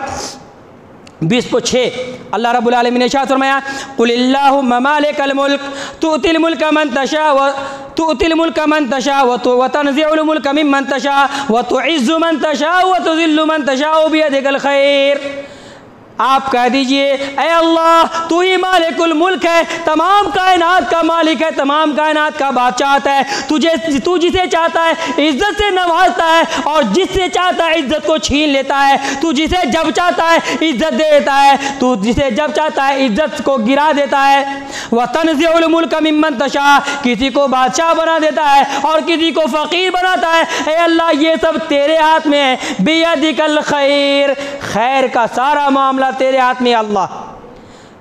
20/6، اللہ رب العالمین نے ارشاد فرمایا قل اللہم مالک الملک تؤتی الملک من تشاء وتنزع الملک ممن تشاء وتعز من تشاء وتذل من تشاء بیدک الخیر۔ آپ کہہ دیجئے اے اللہ تو ہی مالک الملک ہے، تمام کائنات کا مالک ہے، تمام کائنات کا بادشاہ ہے، تو جسے چاہتا ہے عزت سے نوازتا ہے، اور جس سے چاہتا ہے عزت کو چھین لیتا ہے، تو جسے جب چاہتا ہے عزت دے دیتا ہے، تو جسے جب چاہتا ہے عزت کو گرا دیتا ہے۔ وَتَنزِعُ الْمُلْكَ مِمَّن تَشَاءُ، کسی کو بادشاہ بنا دیتا ہے اور کسی کو فقیر بناتا ہے۔ اے اللہ یہ سب تیرے ہاتھ میں ہے، بِيَدِكَ الْخَيْرُ، خیر کا سارا معاملہ تیرے ہاتھ میں، اللہ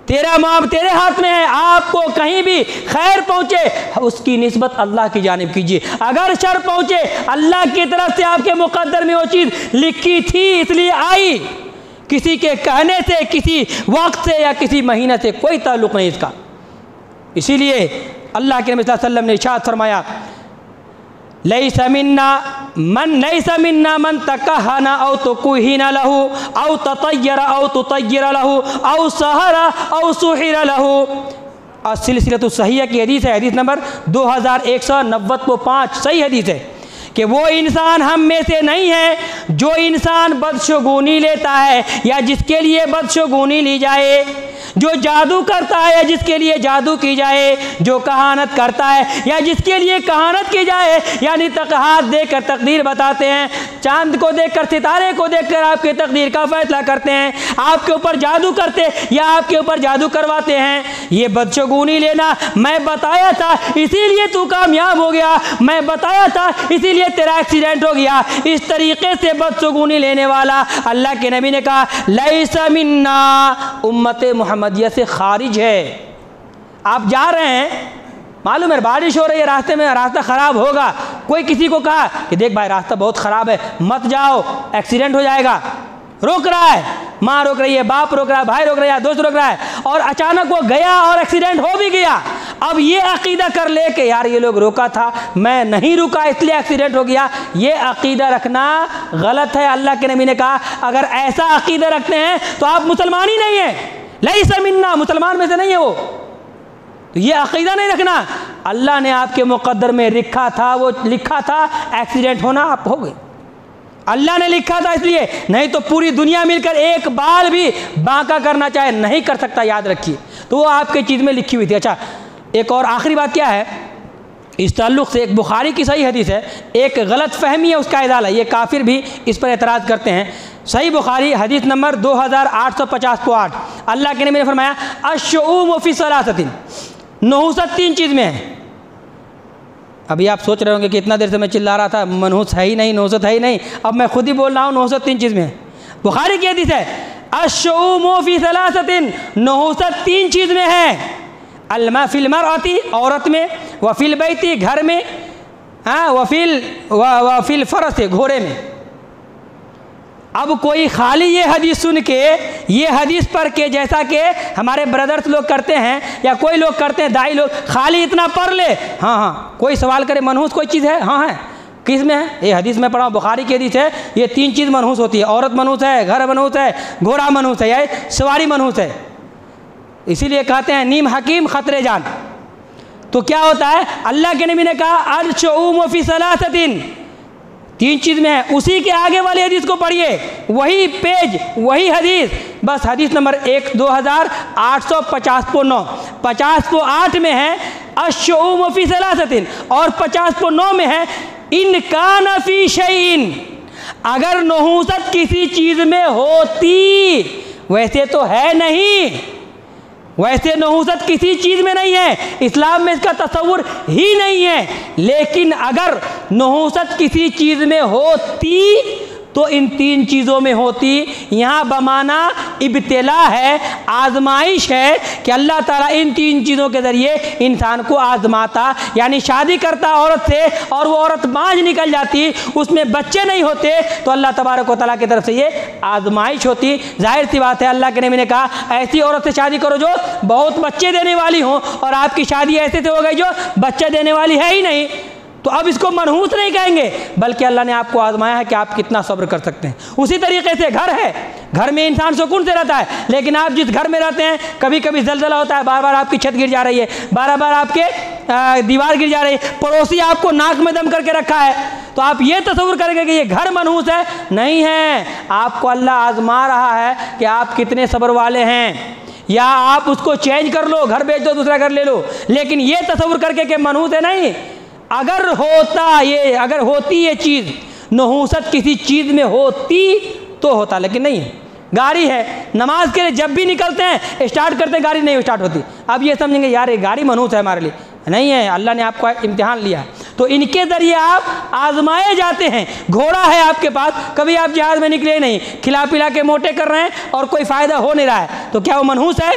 تیرا معاملہ تیرے ہاتھ میں ہے، آپ کو کہیں بھی خیر پہنچے اس کی نسبت اللہ کی جانب کیجیے، اگر شر پہنچے اللہ کی طرف سے آپ کے مقدر میں وہ چیز لکھی تھی اس لیے آئی، کسی کے کہنے سے، کسی وقت سے یا کسی مہینہ سے کوئی تعلق نہیں اس کا۔ اسی لیے اللہ کے نبی صلی اللہ علیہ وسلم نے ارشاد فرمایا لیس منا من تکہن او تکہن له او تطیر او تطیر له او سحر او سحر له۔ السلسلۃ الصحیحہ کی حدیث ہے، حدیث نمبر 2190/5، صحیح حدیث ہے کہ وہ انسان ہم میں سے نہیں ہے جو انسان بدشگونی لیتا ہے یا جس کے لیے بدشگونی لی جائے، جو جادو کرتا ہے یا جس کے لیے جادو کی جائے، جو کہانت کرتا ہے یا جس کے لیے کہانت کی جائے، یعنی ہاتھ دیکھ کر تقدیر بتاتے ہیں، چاند کو دیکھ کر، ستارے کو دیکھ کر آپ کی تقدیر کا فیصلہ کرتے ہیں، آپ کے اوپر جادو کرتے یا آپ کے اوپر جادو کرواتے ہیں، یہ بدشگونی لینا، میں بتایا تھا اسی لیے تو کامیاب ہو گیا، میں بتایا تھا اسی لیے تیرا ایکسیڈنٹ ہو گیا، اس طریقے سے بدشگونی لینے والا اللہ کے نبی نے کہا لیس منا، امت محمدیہ سے خارج ہے۔ آپ جا رہے ہیں، معلوم ہے بارش ہو رہی ہے، راستے میں راستہ خراب ہوگا، کوئی کسی کو کہا کہ دیکھ بھائی راستہ بہت خراب ہے مت جاؤ ایکسیڈنٹ ہو جائے گا، روک رہا ہے، ماں روک رہی ہے، باپ روک رہا ہے، بھائی روک رہا ہے، دوست روک رہا ہے، اور اچانک وہ گیا اور ایکسیڈنٹ ہو بھی گیا۔ اب یہ عقیدہ کر لے کہ یار یہ لوگ روکا تھا، میں نہیں رکا اس لیے ایکسیڈنٹ ہو گیا، یہ عقیدہ رکھنا غلط ہے۔ اللہ کے نبی نے کہا اگر ایسا عقیدہ رکھتے ہیں تو آپ مسلمان ہی نہیں ہیں، لیس منا، مسلمان میں سے نہیں ہے وہ، تو یہ عقیدہ نہیں رکھنا۔ اللہ نے آپ کے مقدر میں لکھا تھا، وہ لکھا تھا ایکسیڈنٹ ہونا، آپ ہو گئے، اللہ نے لکھا تھا اس لیے، نہیں تو پوری دنیا مل کر ایک بال بھی بانکا کرنا چاہے نہیں کر سکتا، یاد رکھیے، تو وہ آپ کی چیز میں لکھی ہوئی تھی۔ اچھا ایک اور آخری بات کیا ہے اس تعلق سے، ایک بخاری کی صحیح حدیث ہے، ایک غلط فہمی ہے اس کا ازالہ، یہ کافر بھی اس پر اعتراض کرتے ہیں۔ صحیح بخاری حدیث نمبر 2850 اللہ کے نبی نے فرمایا الشؤم فی ثلاثۃ، نحوست تین چیز میں ہے۔ ابھی آپ سوچ رہے ہوں گے کہ اتنا دیر سے میں چلا رہا تھا منحوس ہے ہی نہیں، نحوست ہے ہی نہیں، اب میں خود ہی بول رہا ہوں نحوست تین چیز میں ہے۔ بخاری کی حدیث ہے الشؤم فی ثلاثۃ، نحوست تین چیز میں ہے، فی المرأۃ، عورت میں، وفی البیت، گھر میں، وفی الفرس، گھوڑے میں۔ اب کوئی خالی یہ حدیث سن کے، یہ حدیث پڑھ کے، جیسا کہ ہمارے بردرز لوگ کرتے ہیں یا کوئی لوگ کرتے ہیں، دائی لوگ، خالی اتنا پڑھ لے، ہاں کوئی سوال کرے منحوس کوئی چیز ہے، ہاں ہے، کس میں ہے؟ یہ حدیث میں پڑھا ہوں، بخاری کی حدیث ہے، یہ تین چیز منحوس ہوتی ہے، عورت منحوس ہے، گھر منحوس ہے، گھوڑا منحوس ہے، یا سواری منحوس ہے، اسی لیے کہتے ہیں نیم حکیم خطرے جان۔ تو کیا ہوتا ہے؟ اللہ کے نبی نے کہا الشؤم فی ثلاثۃ، تین چیز میں ہے، اسی کے آگے والی حدیث کو پڑھیے، وہی پیج وہی حدیث، بس حدیث نمبر 2850 50 میں ہے الشؤم فی ثلاثۃ، اور 50 میں ہے ان کان فی شیء، اگر نحوست کسی چیز میں ہوتی، ویسے تو ہے نہیں، ویسے نحوست کسی چیز میں نہیں ہے، اسلام میں اس کا تصور ہی نہیں ہے، لیکن اگر نحوست کسی چیز میں ہوتی تو ان تین چیزوں میں ہوتی۔ یہاں بمانا ابتلا ہے، آزمائش ہے کہ اللہ تعالیٰ ان تین چیزوں کے ذریعے انسان کو آزماتا، یعنی شادی کرتا عورت سے اور وہ عورت بانجھ نکل جاتی، اس میں بچے نہیں ہوتے، تو اللہ تبارک و تعالیٰ کی طرف سے یہ آزمائش ہوتی۔ ظاہر سی بات ہے اللہ کے نبی نے کہا ایسی عورت سے شادی کرو جو بہت بچے دینے والی ہوں، اور آپ کی شادی ایسے سے ہو گئی جو بچے دینے والی ہے ہی نہیں، تو اب اس کو منحوس نہیں کہیں گے، بلکہ اللہ نے آپ کو آزمایا ہے کہ آپ کتنا صبر کر سکتے ہیں۔ اسی طریقے سے گھر ہے، گھر میں انسان سکون سے رہتا ہے، لیکن آپ جس گھر میں رہتے ہیں کبھی کبھی زلزلہ ہوتا ہے، بار بار آپ کی چھت گر جا رہی ہے، بار بار آپ کے دیوار گر جا رہی ہے، پڑوسی آپ کو ناک میں دم کر کے رکھا ہے، تو آپ یہ تصور کریں گے کہ یہ گھر منحوس ہے، نہیں ہے، آپ کو اللہ آزما رہا ہے کہ آپ کتنے صبر والے ہیں، یا آپ اس کو چینج کر لو، گھر بیچ دو دوسرا گھر لے لو، لیکن یہ تصور کر کے کہ منحوس ہے نہیں۔ اگر ہوتی یہ چیز، نحوست کسی چیز میں ہوتی تو ہوتا، لیکن نہیں ہے۔ گاڑی ہے، نماز کے لیے جب بھی نکلتے ہیں اسٹارٹ کرتے ہیں، گاڑی نہیں اسٹارٹ ہوتی، اب یہ سمجھیں گے یار یہ گاڑی منحوس ہے ہمارے لیے، نہیں ہے، اللہ نے آپ کو امتحان لیا ہے، تو ان کے ذریعے آپ آزمائے جاتے ہیں۔ گھوڑا ہے آپ کے پاس، کبھی آپ جہاز میں نکلے نہیں، کھلا پلا کے موٹے کر رہے ہیں اور کوئی فائدہ ہو نہیں رہا ہے، تو کیا وہ منحوس ہے؟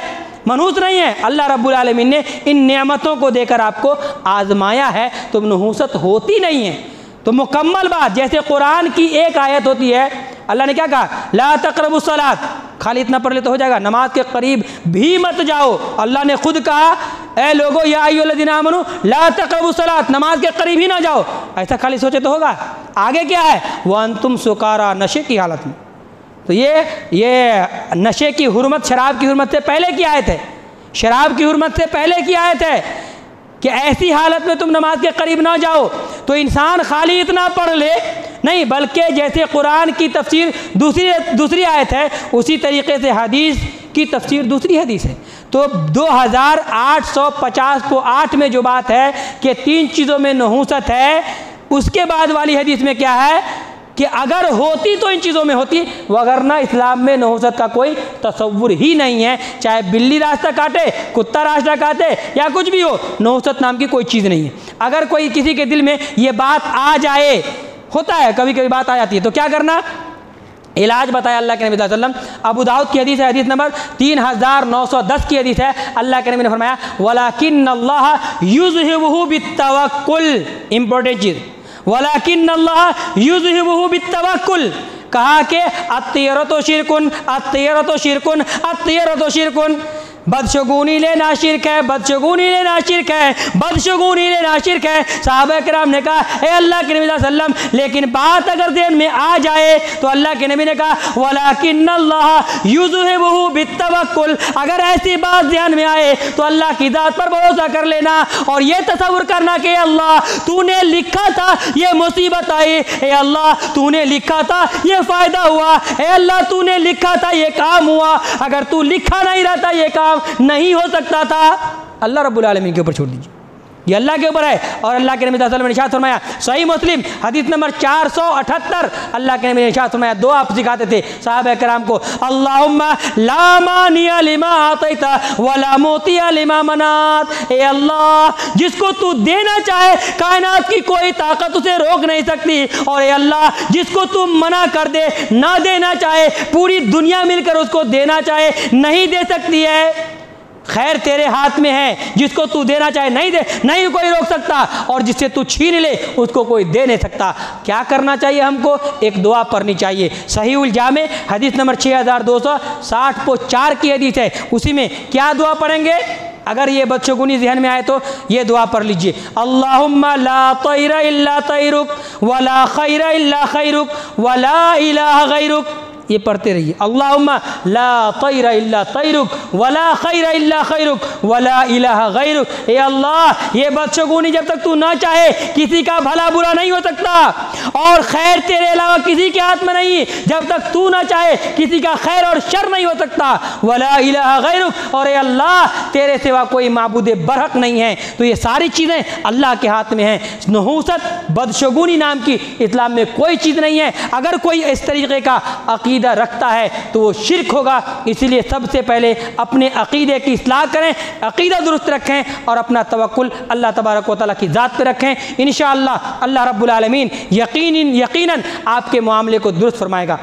منحوس نہیں ہے۔ اللہ رب العالمین نے ان نعمتوں کو دے کر آپ کو آزمایا ہے، تو نحوست ہوتی نہیں ہے۔ تو مکمل بات، جیسے قرآن کی ایک آیت ہوتی ہے، اللہ نے کیا کہا لا تقربوا الصلاۃ، خالی اتنا پڑھ لے تو ہو جائے گا، نماز کے قریب بھی مت جاؤ۔ اللہ نے خود کہا اے لوگو یا ایھا الذین آمنوا لا تقربوا الصلاۃ، نماز کے قریب ہی نہ جاؤ، ایسا خالی سوچے تو ہوگا۔ آگے کیا ہے وانتم سکارا، نشے کی حالت میں، تو یہ نشے کی حرمت شراب کی حرمت سے پہلے کی آیت ہے، شراب کی حرمت سے پہلے کی آیت ہے کہ ایسی حالت میں تم نماز کے قریب نہ جاؤ۔ تو انسان خالی اتنا پڑھ لے نہیں، بلکہ جیسے قرآن کی تفسیر دوسری آیت ہے، اسی طریقے سے حدیث کی تفسیر دوسری حدیث ہے۔ تو 2850 میں جو بات ہے کہ 3 چیزوں میں نحوست ہے، اس کے بعد والی حدیث میں کیا ہے کہ اگر ہوتی تو ان چیزوں میں ہوتی، وگرنہ اسلام میں نحوست کا کوئی تصور ہی نہیں ہے، چاہے بلی راستہ کاٹے، کتا راستہ کاٹے یا کچھ بھی ہو، نحوست نام کی کوئی چیز نہیں ہے۔ اگر کوئی کسی کے دل میں یہ بات آ جائے، ہوتا ہے کبھی کبھی بات آ جاتی ہے، تو کیا کرنا؟ علاج بتایا اللہ کے نبی صلی اللہ علیہ وسلم۔ ابو داؤد کی حدیث ہے، حدیث نمبر 3910 کی حدیث ہے، اللہ کے نبی نے فرمایا وَلَكِنَّ اللَّهَ يُذْهِبُهُ بِالتَّوَكُّلِ، امپورٹنٹ چیز، وَلَكِنَّ اللَّهَ يُذْهِبُهُ بِالتَّوَكُّلِ، کہا کہ الطیرۃ شرک، الطیرۃ شرک، الطیرۃ شرک، بدشگونی لینا شرک ہے، بدشگونی لینا شرک ہے، بدشگونی لینا شرک ہے۔ صحابہ کرام نے کہا اے اللہ کے نبی صلی اللہ علیہ وسلم، لیکن بات اگر ذہن میں آ جائے تو اللہ کے نبی نے کہا وَلَكِنَّ اللَّهَ يُذْهِبُهُ بِالتَّوَكُّلِ، اگر ایسی بات ذہن میں آئے تو اللہ کی ذات پر بھروسہ کر لینا اور یہ تصور کرنا کہ اے اللہ تو نے لکھا تھا یہ مصیبت آئی، اے اللہ تو نے لکھا تھا یہ فائدہ ہوا، اے اللہ تو نے لکھا تھا یہ کام ہوا، اگر تو لکھا نہیں رہتا یہ کام نہیں ہو سکتا تھا۔ اللہ رب العالمین کے اوپر چھوڑ دیجیے، یہ اللہ کے اوپر ہے۔ اور اللہ کے نبی صلی اللہ علیہ وسلم نے ارشاد فرمایا، صحیح مسلم حدیث نمبر 478، اللہ کے نبی نے ارشاد فرمایا، دعا آپ سکھاتے تھے صحابہ کرام کو، اللہم لا مانع لما اعطیت ولا معطی لما منعت، اے اللہ جس کو تو دینا چاہے کائنات کی کوئی طاقت اسے روک نہیں سکتی، اور اے اللہ جس کو تو منع کر دے، نہ دینا چاہے پوری دنیا مل کر اس کو دینا چاہے نہیں دے سکتی ہے۔ خیر تیرے ہاتھ میں ہے، جس کو تو دینا چاہے نہیں کوئی روک سکتا، اور جس سے تو چھین لے اس کو کوئی دے نہیں سکتا۔ کیا کرنا چاہیے ہم کو؟ ایک دعا پڑھنی چاہیے، صحیح الجامع حدیث نمبر 6260 کی حدیث ہے، اسی میں کیا دعا پڑھیں گے؟ اگر یہ بدشگونی ذہن میں آئے تو یہ دعا پڑھ لیجئے، اللہم لا طیر الا طیرک ولا خیر الا خیرک ولا الہ غیرک، یہ پڑھتے رہیے، اللہم لا طیر الا طیرک ولا خیر الا خیرک ولا الہ غیرک، اے اللہ یہ بدشگونی جب تک تو نہ چاہے کسی کا بھلا برا نہیں ہو سکتا، اور خیر تیرے علاوہ کسی کے ہاتھ میں نہیں، جب تک تو نہ چاہے کسی کا خیر اور شر نہیں ہو سکتا، ولا الہ غیرک، اور اے اللہ تیرے سوا کوئی معبود برحق نہیں ہے۔ تو یہ ساری چیزیں اللہ کے ہاتھ میں ہیں۔ نحوست بدشگونی نام کی اسلام میں کوئی چیز نہیں ہے۔ اگر کوئی اس طریقے کا عقیدہ رکھتا ہے تو وہ شرک ہوگا، اسی لیے سب سے پہلے اپنے عقیدے کی اصلاح کریں، عقیدہ درست رکھیں اور اپنا توکل اللہ تبارک و تعالیٰ کی ذات پہ رکھیں، انشاءاللہ اللہ رب العالمین یقیناً آپ کے معاملے کو درست فرمائے گا۔